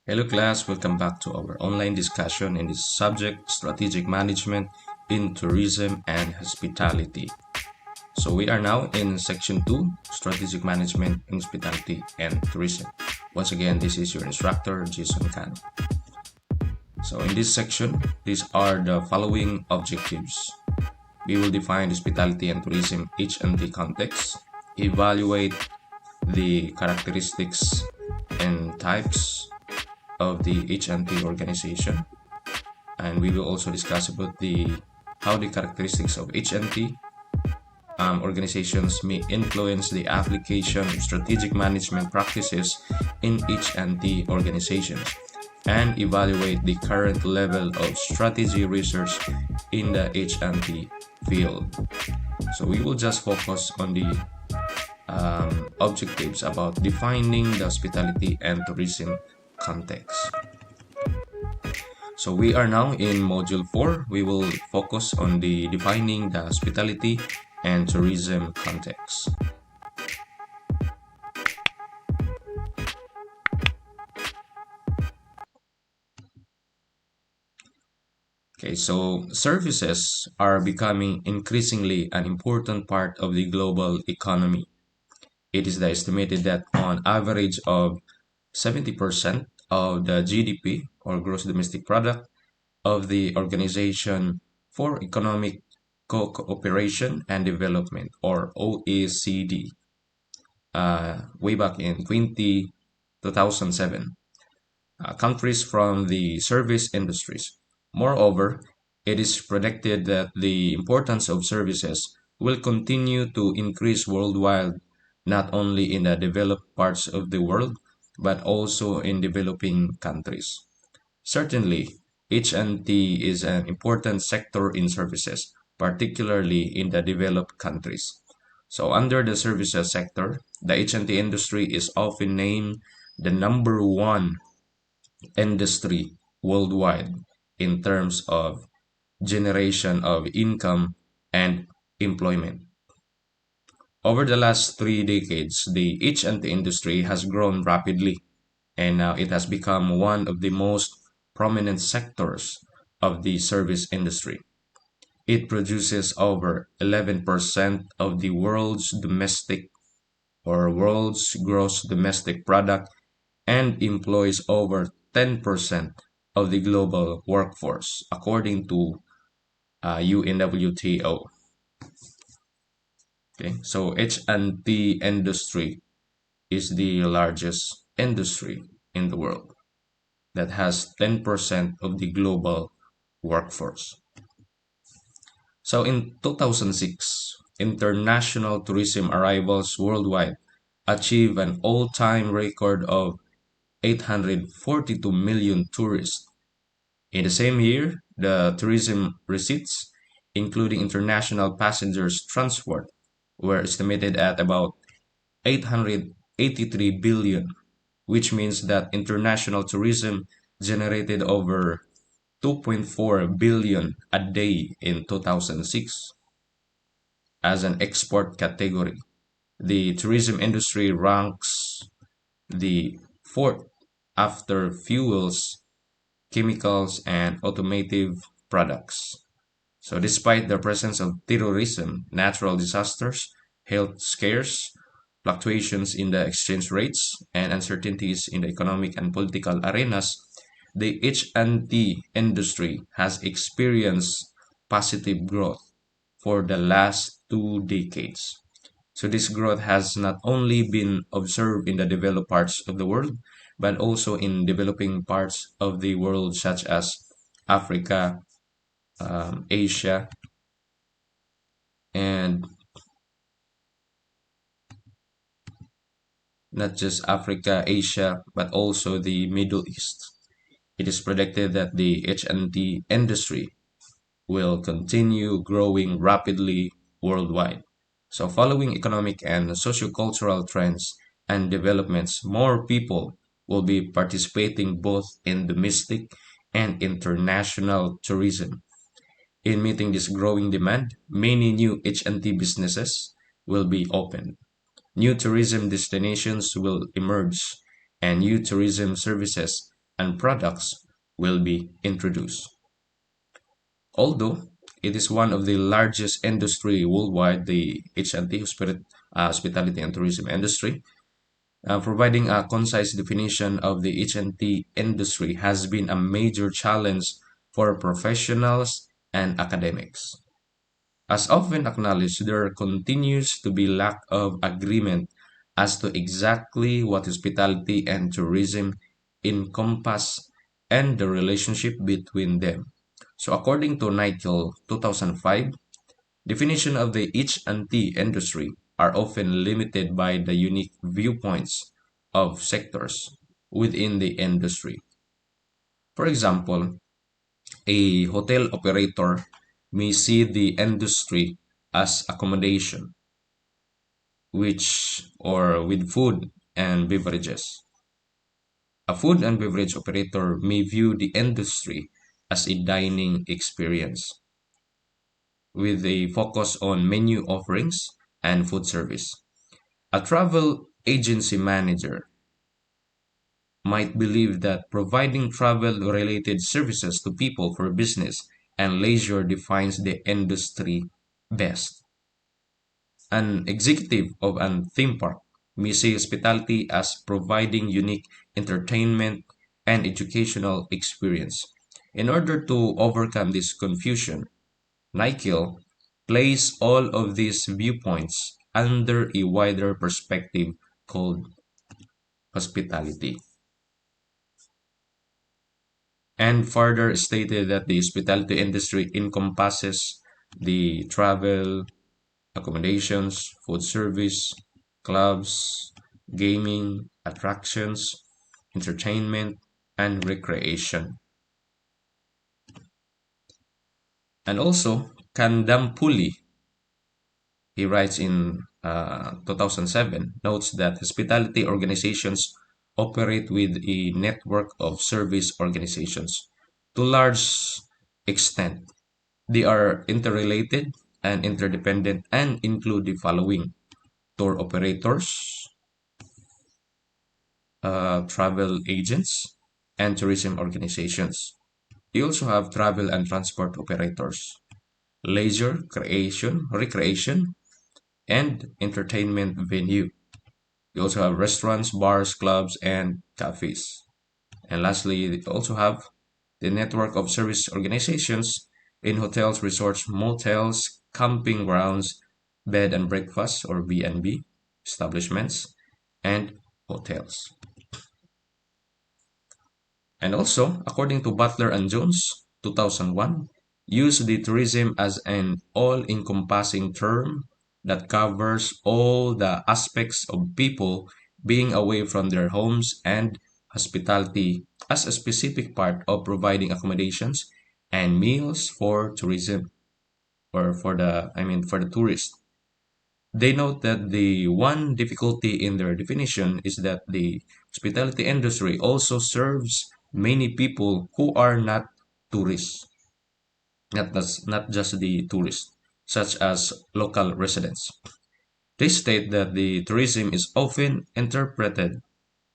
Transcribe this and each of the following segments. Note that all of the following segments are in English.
Hello class, welcome back to our online discussion in this subject, strategic management in tourism and hospitality. So we are now in section 2, strategic management in hospitality and tourism. Once again, this is your instructor, Jason Cano. So in this section, these are the following objectives. We will define hospitality and tourism H&T context, evaluate the characteristics and types of the H&T organization, and we will also discuss about how the characteristics of H&T organizations may influence the application of strategic management practices in H&T organizations, and evaluate the current level of strategy research in the H&T field. So we will just focus on the objectives about defining the hospitality and tourism context. So we are now in module 4. We will focus on the defining the hospitality and tourism context. Okay, so services are becoming increasingly an important part of the global economy. It is estimated that on average of 70% of the GDP or gross domestic product of the Organization for Economic Cooperation and Development, or OECD, way back in 2007, countries from the service industries. Moreover, it is predicted that the importance of services will continue to increase worldwide, not only in the developed parts of the world, but also in developing countries. Certainly, H&T is an important sector in services, particularly in the developed countries. So under the services sector, the H&T industry is often named the number one industry worldwide in terms of generation of income and employment. Over the last 3 decades, the H&T industry has grown rapidly, and now it has become one of the most prominent sectors of the service industry. It produces over 11% of the world's gross domestic product and employs over 10% of the global workforce, according to UNWTO. Okay, so H&T industry is the largest industry in the world that has 10% of the global workforce. So in 2006, international tourism arrivals worldwide achieved an all-time record of 842 million tourists. In the same year, the tourism receipts, including international passengers transport, were estimated at about 883 billion, which means that international tourism generated over 2.4 billion a day in 2006. As an export category, the tourism industry ranks the fourth after fuels, chemicals, and automotive products. So despite the presence of terrorism, natural disasters, health scares, fluctuations in the exchange rates, and uncertainties in the economic and political arenas, the H&T industry has experienced positive growth for the last 2 decades. So this growth has not only been observed in the developed parts of the world, but also in developing parts of the world such as Africa, Asia, and not just Africa, Asia, but also the Middle East. It is predicted that the H&T industry will continue growing rapidly worldwide. So following economic and sociocultural trends and developments, more people will be participating both in domestic and international tourism. In meeting this growing demand, many new H&T businesses will be opened. New tourism destinations will emerge, and new tourism services and products will be introduced. Although it is one of the largest industry worldwide, the H&T hospitality and tourism industry, providing a concise definition of the H&T industry has been a major challenge for professionals and academics. As often acknowledged, there continues to be lack of agreement as to exactly what hospitality and tourism encompass and the relationship between them. So according to Nigel 2005, definition of the H&T industry are often limited by the unique viewpoints of sectors within the industry. For example, a hotel operator may see the industry as accommodation, which or with food and beverages. A food and beverage operator may view the industry as a dining experience with a focus on menu offerings and food service. A travel agency manager might believe that providing travel related services to people for business and leisure defines the industry best. An executive of a theme park may see hospitality as providing unique entertainment and educational experience. In order to overcome this confusion, Nikhil place all of these viewpoints under a wider perspective called hospitality, and further stated that the hospitality industry encompasses the travel, accommodations, food service, clubs, gaming, attractions, entertainment, and recreation. And also, Kandampuli, he writes in 2007, notes that hospitality organizations operate with a network of service organizations. To large extent, they are interrelated and interdependent and include the following: tour operators, travel agents, and tourism organizations. You also have travel and transport operators, leisure, recreation, and entertainment venue. You also have restaurants, bars, clubs, and cafes. And lastly, you also have the network of service organizations in hotels, resorts, motels, camping grounds, bed and breakfast or B&B establishments, and hotels. And also, according to Butler and Jones, 2001, use the tourism as an all-encompassing term that covers all the aspects of people being away from their homes, and hospitality as a specific part of providing accommodations and meals for tourism, or for the tourist. They note that the one difficulty in their definition is that the hospitality industry also serves many people who are not tourists, not just the tourists, such as local residents. They state that the tourism is often interpreted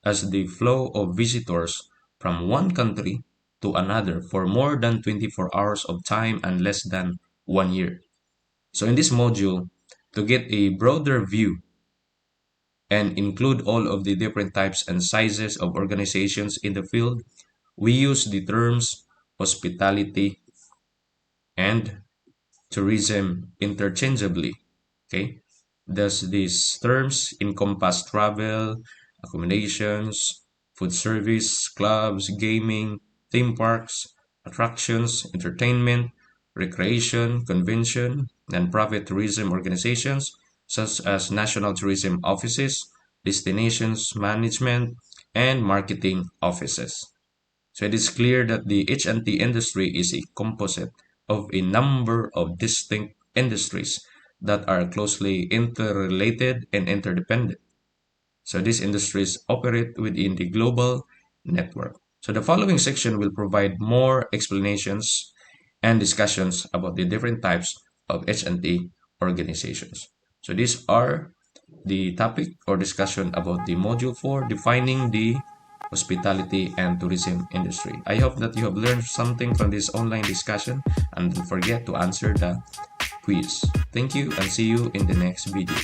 as the flow of visitors from one country to another for more than 24 hours of time and less than 1 year. So in this module, to get a broader view and include all of the different types and sizes of organizations in the field, we use the terms hospitality and tourism interchangeably. Okay, thus these terms encompass travel, accommodations, food service, clubs, gaming, theme parks, attractions, entertainment, recreation, convention, and private tourism organizations such as national tourism offices, destinations management, and marketing offices. So it is clear that the H&T industry is a composite of a number of distinct industries that are closely interrelated and interdependent. So these industries operate within the global network. So the following section will provide more explanations and discussions about the different types of H&T organizations. So these are the topic or discussion about the module 4, defining the hospitality, and tourism industry. I hope that you have learned something from this online discussion, and don't forget to answer the quiz. Thank you and see you in the next video.